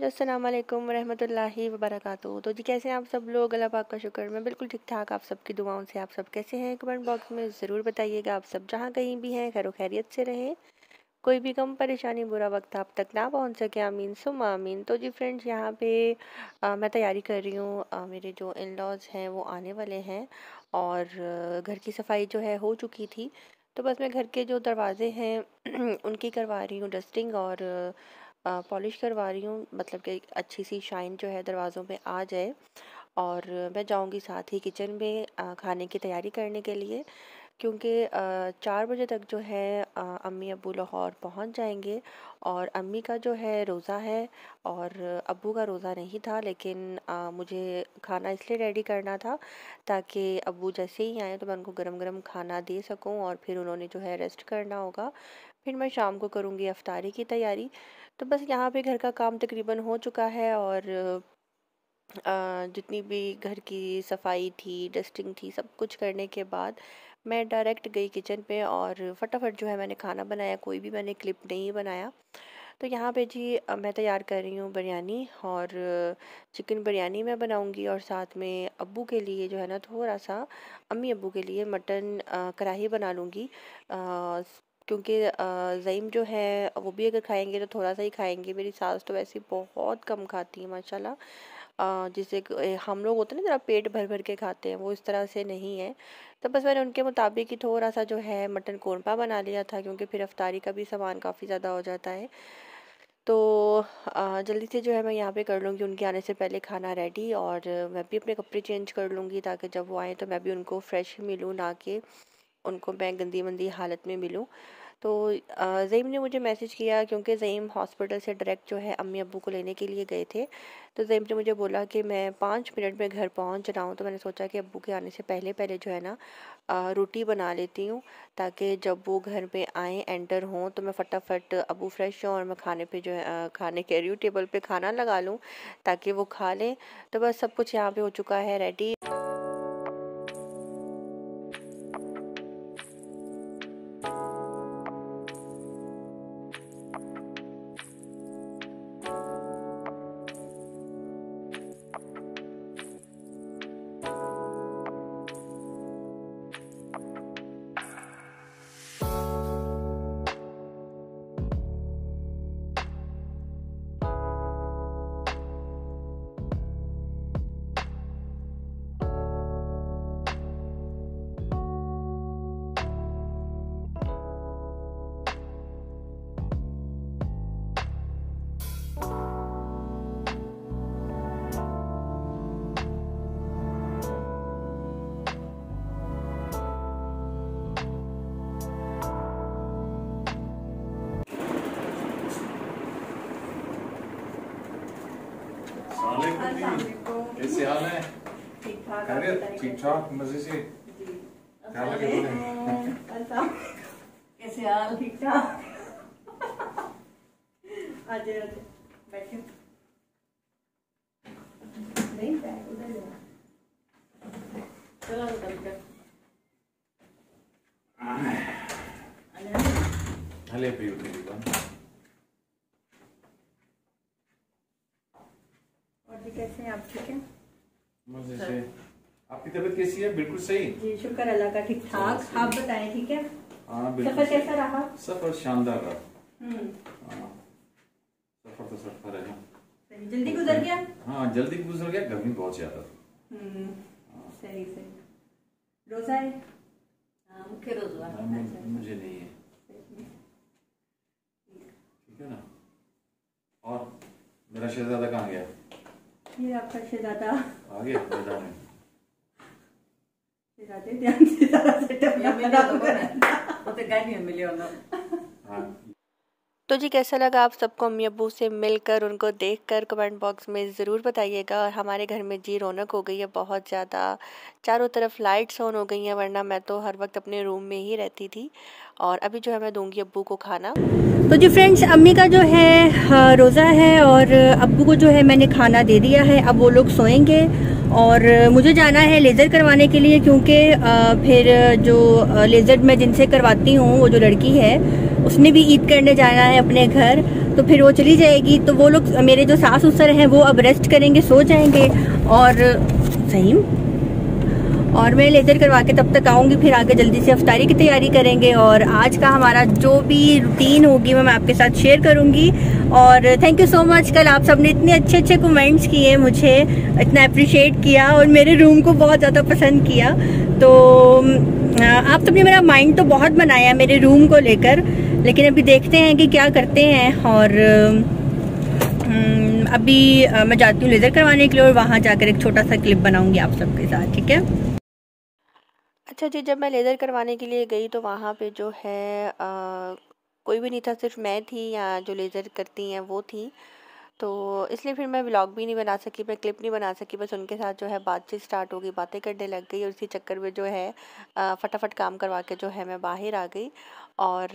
Friends, अस्सलाम वालेकुम रहमतुल्लाहि व बरकातुहू। तो जी कैसे हैं आप सब लोग? अल्लाह पाक का शुक्र, मैं बिल्कुल ठीक ठाक। आप सबकी दुआओं से आप सब कैसे हैं? कमेंट बॉक्स में ज़रूर बताइएगा। आप सब जहाँ कहीं भी हैं खैर खैरियत से रहें, कोई भी गम परेशानी बुरा वक्त आप तक ना पहुँच सके। आमीन सुम्मा आमीन। तो जी फ्रेंड्स, यहाँ पे मैं तैयारी कर रही हूँ। मेरे जो इन लॉज हैं वो आने वाले हैं और घर की सफाई जो है हो चुकी थी। तो बस मैं घर के जो दरवाजे हैं उनकी करवा रही हूँ डस्टिंग और पॉलिश करवा रही हूँ, मतलब कि अच्छी सी शाइन जो है दरवाज़ों पे आ जाए। और मैं जाऊँगी साथ ही किचन में खाने की तैयारी करने के लिए, क्योंकि 4 बजे तक जो है अम्मी अब्बू लाहौर पहुँच जाएंगे। और अम्मी का जो है रोज़ा है और अब्बू का रोज़ा नहीं था, लेकिन मुझे खाना इसलिए रेडी करना था ताकि अब्बू जैसे ही आए तो मैं उनको गरम गरम खाना दे सकूं, और फिर उन्होंने जो है रेस्ट करना होगा। फिर मैं शाम को करूँगी अफ्तारी की तैयारी। तो बस यहाँ पे घर का काम तकरीबन हो चुका है और जितनी भी घर की सफाई थी, डस्टिंग थी, सब कुछ करने के बाद मैं डायरेक्ट गई किचन पे और फटाफट जो है मैंने खाना बनाया। कोई भी मैंने क्लिप नहीं बनाया। तो यहाँ पे जी मैं तैयार कर रही हूँ बिरयानी, और चिकन बिरयानी मैं बनाऊँगी, और साथ में अब्बू के लिए जो है ना थोड़ा सा, अम्मी अब्बू के लिए मटन कढ़ाई बना लूँगी। क्योंकि ज़ईम जो है वो भी अगर खाएंगे तो थोड़ा सा ही खाएंगे। मेरी सास तो वैसे बहुत कम खाती है माशाल्लाह। जिसे हम लोग होते हैं ना ज़रा पेट भर भर के खाते हैं, वो इस तरह से नहीं है। तो बस मैंने उनके मुताबिक ही थोड़ा सा जो है मटन कोरमा बना लिया था, क्योंकि फिर अफ्तारी का भी सामान काफ़ी ज़्यादा हो जाता है। तो जल्दी से जो है मैं यहाँ पे कर लूँगी उनके आने से पहले खाना रेडी, और मैं भी अपने कपड़े चेंज कर लूँगी ताकि जब वो आएँ तो मैं भी उनको फ्रेश मिलूँ, ना कि उनको मैं गंदी मंदी हालत में मिलूँ। तो ज़ईम ने मुझे मैसेज किया, क्योंकि ज़ईम हॉस्पिटल से डायरेक्ट जो है अम्मी अब्बू को लेने के लिए गए थे। तो ज़ईम ने मुझे बोला कि मैं 5 मिनट में घर पहुंच रहा हूँ। तो मैंने सोचा कि अब्बू के आने से पहले पहले जो है ना रोटी बना लेती हूँ, ताकि जब वो घर पे आएँ एंटर हों तो मैं फटाफट अब्बू फ्रेश हों और मैं खाने पे जो है खाने कह रही हूँ टेबल पे खाना लगा लूँ ताकि वो खा लें। तो बस सब कुछ यहाँ पे हो चुका है रेडी। कैसे हाल है? ठीक ठाक, ठीक ठाक, मजे से। कैसे हाल? ठीक ठाक। आज बैठे नहीं उधर चलो उधर हले पे उठे कैसे हैं आप? ठीक है, मजे से। आपकी तबीयत कैसी है? बिल्कुल सही जी, शुक्र अल्लाह का, ठीक ठाक। आप बताएं, ठीक है? हाँ बिल्कुल। सफर कैसा रहा? सफर शानदार रहा। सफर तो सफर है। जल्दी गुजर गया? हाँ जल्दी गुजर गया, गर्मी बहुत ज्यादा। सही सही। रोजा है? मुख्य रोजा मुझे नहीं है। ठीक है ना। और मेरा शहजादा कहाँ गया? ये आपका शहजादा आ गया मैदान में। शहजादे ध्यान से ज़रा सेटअप ना वो तो गाड़ी में मिले होना। हाँ। तो जी कैसा लगा आप सबको अम्मी अब्बू से मिलकर, उनको देखकर? कमेंट बॉक्स में ज़रूर बताइएगा। और हमारे घर में जी रौनक हो गई है बहुत ज़्यादा, चारों तरफ लाइट्स ऑन हो गई हैं, वरना मैं तो हर वक्त अपने रूम में ही रहती थी। और अभी जो है मैं दूंगी अब्बू को खाना। तो जी फ्रेंड्स, अम्मी का जो है रोज़ा है और अब्बू को जो है मैंने खाना दे दिया है। अब वो लोग सोएंगे और मुझे जाना है लेज़र करवाने के लिए, क्योंकि फिर जो लेज़र मैं जिनसे करवाती हूँ वो जो लड़की है उसने भी ईद करने जाना है अपने घर। तो फिर वो चली जाएगी। तो वो लोग मेरे जो सास ससुर हैं वो अब रेस्ट करेंगे, सो जाएंगे। और सही, और मैं लेजर करवा के तब तक आऊँगी, फिर आगे जल्दी से इफ्तारी की तैयारी करेंगे। और आज का हमारा जो भी रूटीन होगी मैं आपके साथ शेयर करूँगी। और थैंक यू सो मच, कल आप सबने इतने अच्छे अच्छे कमेंट्स किए, मुझे इतना अप्रिशिएट किया और मेरे रूम को बहुत ज़्यादा पसंद किया। तो आप सबने मेरा माइंड तो बहुत बनाया मेरे रूम को लेकर, लेकिन अभी देखते हैं कि क्या करते हैं। और अभी मैं जाती हूँ लेज़र करवाने के लिए और वहाँ जाकर एक छोटा सा क्लिप बनाऊँगी आप सबके साथ, ठीक है। अच्छा जी, जब मैं लेज़र करवाने के लिए गई तो वहाँ पे जो है कोई भी नहीं था, सिर्फ मैं थी, या जो लेज़र करती हैं वो थी। तो इसलिए फिर मैं व्लॉग भी नहीं बना सकी, मैं क्लिप नहीं बना सकी। बस उनके साथ जो है बातचीत स्टार्ट हो गई, बातें करने लग गई, और इसी चक्कर में जो है फटाफट काम करवा के जो है मैं बाहर आ गई। और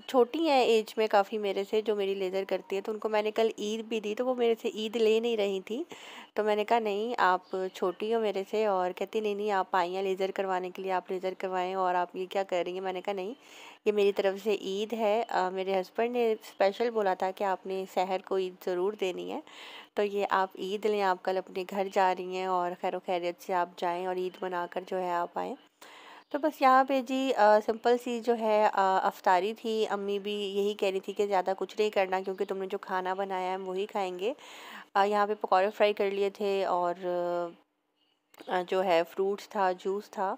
छोटी हैं एज में काफ़ी मेरे से, जो मेरी लेज़र करती है। तो उनको मैंने कल ईद भी दी, तो वो मेरे से ईद ले नहीं रही थी। तो मैंने कहा नहीं, आप छोटी हो मेरे से। और कहती नहीं नहीं, आप आई हैं लेज़र करवाने के लिए, आप लेज़र करवाएं और आप ये क्या कर रही हैं। मैंने कहा नहीं, ये मेरी तरफ से ईद है। मेरे हस्बैंड ने स्पेशल बोला था कि आपने सहर को ईद ज़रूर देनी है, तो ये आप ईद लें। आप कल अपने घर जा रही हैं और खैर खैरियत से आप जाएं और ईद मनाकर जो है आप आएँ। तो बस यहाँ पे जी सिंपल सी जो है अफ्तारी थी। अम्मी भी यही कह रही थी कि ज़्यादा कुछ नहीं करना, क्योंकि तुमने जो खाना बनाया है हम वही खाएंगे। यहाँ पे पकौड़े फ्राई कर लिए थे और जो है फ्रूट्स था, जूस था।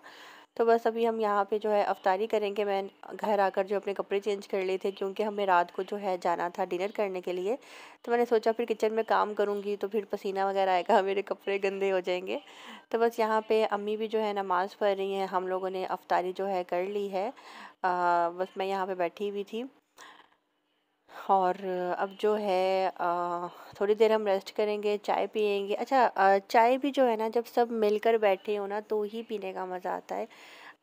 तो बस अभी हम यहाँ पे जो है अफ्तारी करेंगे। मैं घर आकर जो अपने कपड़े चेंज कर लिए थे, क्योंकि हमें रात को जो है जाना था डिनर करने के लिए। तो मैंने सोचा फिर किचन में काम करूँगी तो फिर पसीना वगैरह आएगा, मेरे कपड़े गंदे हो जाएंगे। तो बस यहाँ पे अम्मी भी जो है नमाज़ पढ़ रही हैं, हम लोगों ने अफ्तारी जो है कर ली है। बस मैं यहाँ पे बैठी हुई थी। और अब जो है थोड़ी देर हम रेस्ट करेंगे, चाय पियेंगे। अच्छा, चाय भी जो है ना, जब सब मिलकर बैठे हो ना तो ही पीने का मज़ा आता है,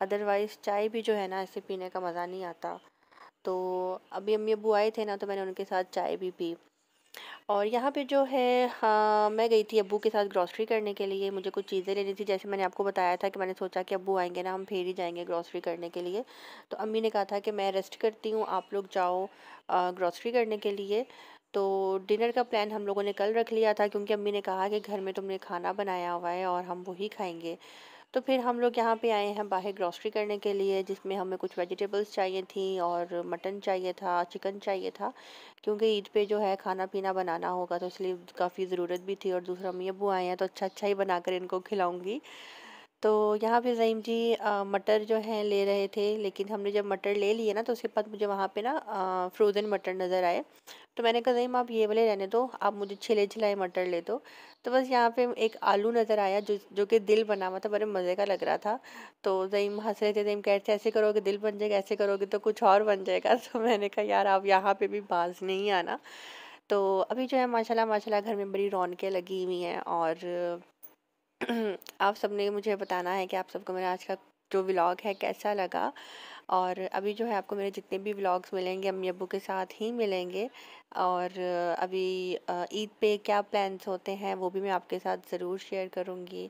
अदरवाइज़ चाय भी जो है ना ऐसे पीने का मज़ा नहीं आता। तो अभी अम्मी अब्बू आए थे ना, तो मैंने उनके साथ चाय भी पी। और यहाँ पे जो है हाँ, मैं गई थी अब्बू के साथ ग्रॉसरी करने के लिए। मुझे कुछ चीज़ें लेनी थी, जैसे मैंने आपको बताया था कि मैंने सोचा कि अब्बू आएंगे ना, हम फिर ही जाएंगे ग्रॉसरी करने के लिए। तो अम्मी ने कहा था कि मैं रेस्ट करती हूँ, आप लोग जाओ ग्रॉसरी करने के लिए। तो डिनर का प्लान हम लोगों ने कल रख लिया था, क्योंकि अम्मी ने कहा कि घर में तुमने खाना बनाया हुआ है और हम वही खाएंगे। तो फिर हम लोग यहाँ पे आए हैं बाहर ग्रॉसरी करने के लिए, जिसमें हमें कुछ वेजिटेबल्स चाहिए थी और मटन चाहिए था, चिकन चाहिए था, क्योंकि ईद पे जो है खाना पीना बनाना होगा, तो इसलिए काफ़ी ज़रूरत भी थी। और दूसरा अम्मी अब्बू आए हैं तो अच्छा अच्छा ही बनाकर इनको खिलाऊँगी। तो यहाँ पे ज़हीम जी मटर जो है ले रहे थे, लेकिन हमने जब मटर ले लिए ना तो उसके बाद मुझे वहाँ पे ना फ्रोज़न मटर नज़र आए। तो मैंने कहा ज़हीम आप ये वाले रहने दो, आप मुझे छिले छिलाए मटर ले दो। तो बस यहाँ पे एक आलू नज़र आया जो कि दिल बना हुआ था, बड़े मज़े का लग रहा था। तो ज़हीम हंस रहे थे, ज़हीम कह रहे थे ऐसे करोगे दिल बन जाएगा, ऐसे करोगे तो कुछ और बन जाएगा। तो मैंने कहा यार आप यहाँ पे भी बाज नहीं आना। तो अभी जो है माशाल्लाह माशाल्लाह घर में बड़ी रौनकें लगी हुई हैं। और आप सबने मुझे बताना है कि आप सबको मेरा आज का जो व्लॉग है कैसा लगा। और अभी जो है आपको मेरे जितने भी व्लॉग्स मिलेंगे अम्मी अब्बू के साथ ही मिलेंगे। और अभी ईद पे क्या प्लान्स होते हैं वो भी मैं आपके साथ ज़रूर शेयर करूँगी।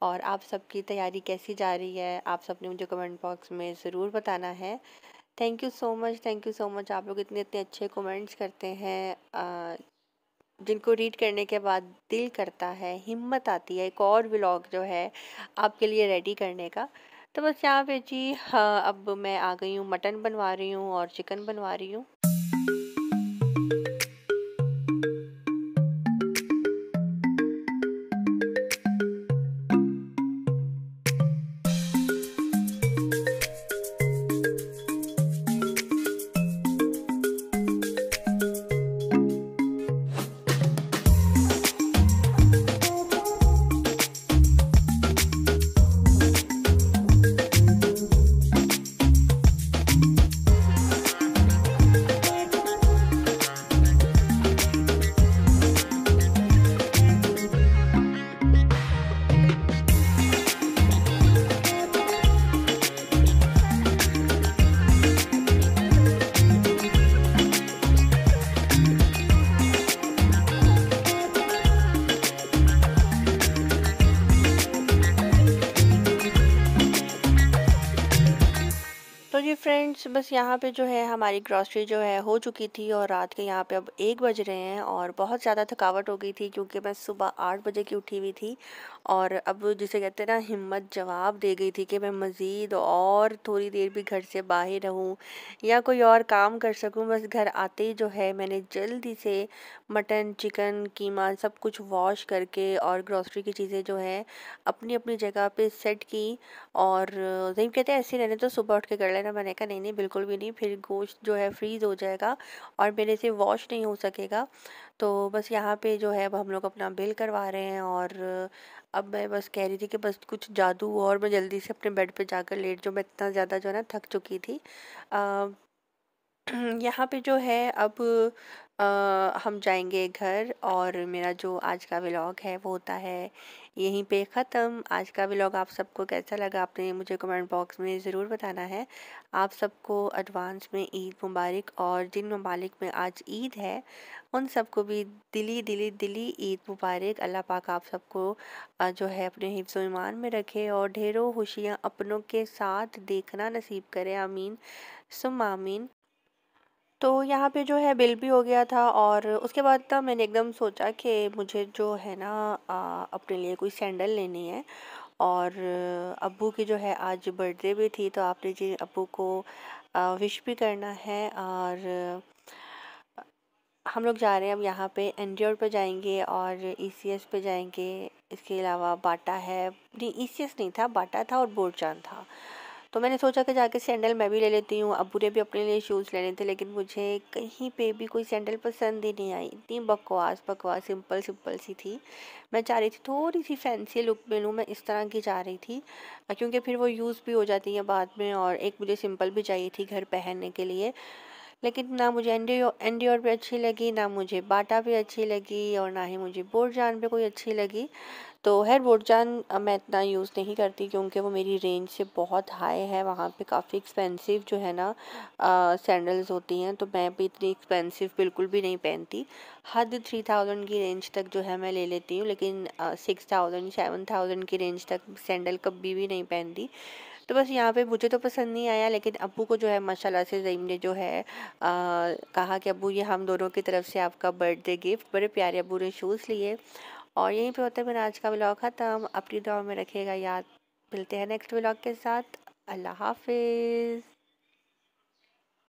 और आप सबकी तैयारी कैसी जा रही है, आप सबने मुझे कमेंट बॉक्स में ज़रूर बताना है। Thank you so much, thank you so much. आप लोग इतने इतने अच्छे कमेंट्स करते हैं, जिनको रीड करने के बाद दिल करता है, हिम्मत आती है एक और व्लॉग जो है आपके लिए रेडी करने का। तो बस यहाँ पे जी हाँ, अब मैं आ गई हूँ, मटन बनवा रही हूँ और चिकन बनवा रही हूँ। तो जी फ्रेंड्स, बस यहाँ पे जो है हमारी ग्रॉसरी जो है हो चुकी थी और रात के यहाँ पे अब 1 बज रहे हैं और बहुत ज़्यादा थकावट हो गई थी क्योंकि मैं सुबह 8 बजे की उठी हुई थी। और अब जिसे कहते हैं ना, हिम्मत जवाब दे गई थी कि मैं मज़ीद और थोड़ी देर भी घर से बाहर रहूँ या कोई और काम कर सकूँ। बस घर आते ही जो है मैंने जल्दी से मटन, चिकन, कीमा सब कुछ वॉश करके और ग्रॉसरी की चीज़ें जो है अपनी अपनी जगह पे सेट की। और नहीं, कहते हैं ऐसे ही रहने तो सुबह उठ के कर लेना। मैंने कहा नहीं नहीं, बिल्कुल भी नहीं, फिर गोश्त जो है फ्रीज़ हो जाएगा और मेरे से वॉश नहीं हो सकेगा। तो बस यहाँ पे जो है अब हम लोग अपना बिल करवा रहे हैं। और अब मैं बस कह रही थी कि बस कुछ जादू और मैं जल्दी से अपने बेड पे जाकर लेट जाऊँ। मैं इतना ज़्यादा जो है ना थक चुकी थी। अ, यहाँ पे जो है अब हम जाएंगे घर और मेरा जो आज का व्लॉग है वो होता है यहीं पे ख़त्म। आज का व्लॉग आप सबको कैसा लगा आपने मुझे कमेंट बॉक्स में ज़रूर बताना है। आप सबको एडवांस में ईद मुबारक। और जिन ममालिक में आज ईद है उन सबको भी दिली दिली दिली ईद मुबारक। अल्लाह पाक आप सबको जो है अपने हिफ्ज़ व ईमान में रखे और ढेरों खुशियाँ अपनों के साथ देखना नसीब करे। आमीन सुम आमीन। तो यहाँ पे जो है बिल भी हो गया था और उसके बाद ना मैंने एकदम सोचा कि मुझे जो है ना अपने लिए कोई सैंडल लेनी है। और अब्बू की जो है आज बर्थडे भी थी तो आपने जी अब्बू को विश भी करना है। और हम लोग जा रहे हैं अब यहाँ पे एंड्योर पे जाएंगे और ईसीएस पे जाएंगे। इसके अलावा बाटा है, नहीं ईसीएस नहीं था, बाटा था और बोरजान था। तो मैंने सोचा कि जाके सैंडल मैं भी ले लेती हूँ। अब्बू ने भी अपने लिए शूज़ लेने थे लेकिन मुझे कहीं पे भी कोई सैंडल पसंद ही नहीं आई। इतनी बकवास बकवास सिंपल सिंपल सी थी। मैं चाह रही थी थोड़ी सी फैंसी लुक में लूँ, मैं इस तरह की चाह रही थी क्योंकि फिर वो यूज़ भी हो जाती है बाद में। और एक मुझे सिंपल भी चाहिए थी घर पहनने के लिए। लेकिन ना मुझे एंडियोर पे अच्छी लगी, ना मुझे बाटा पे अच्छी लगी और ना ही मुझे बोरजान पे कोई अच्छी लगी। तो खैर बोरजान मैं इतना यूज़ नहीं करती क्योंकि वो मेरी रेंज से बहुत हाई है। वहाँ पे काफ़ी एक्सपेंसिव जो है ना सैंडल्स होती हैं तो मैं भी इतनी एक्सपेंसिव बिल्कुल भी नहीं पहनती। हद 3000 की रेंज तक जो है मैं ले लेती हूँ लेकिन 6000 7000 की रेंज तक सैंडल कभी भी नहीं पहनती। तो बस यहाँ पे मुझे तो पसंद नहीं आया लेकिन अब्बू को जो है माशाल्लाह से ज़ईम ने जो है कहा कि अब्बू ये हम दोनों की तरफ से आपका बर्थडे गिफ्ट। बड़े प्यारे अब्बू ने शूज़ लिए। और यहीं पे होता है मेरा आज का व्लॉग ख़त्म। अपनी दुआ में रखिएगा याद। मिलते हैं नेक्स्ट व्लॉग के साथ। अल्लाह हाफिज़।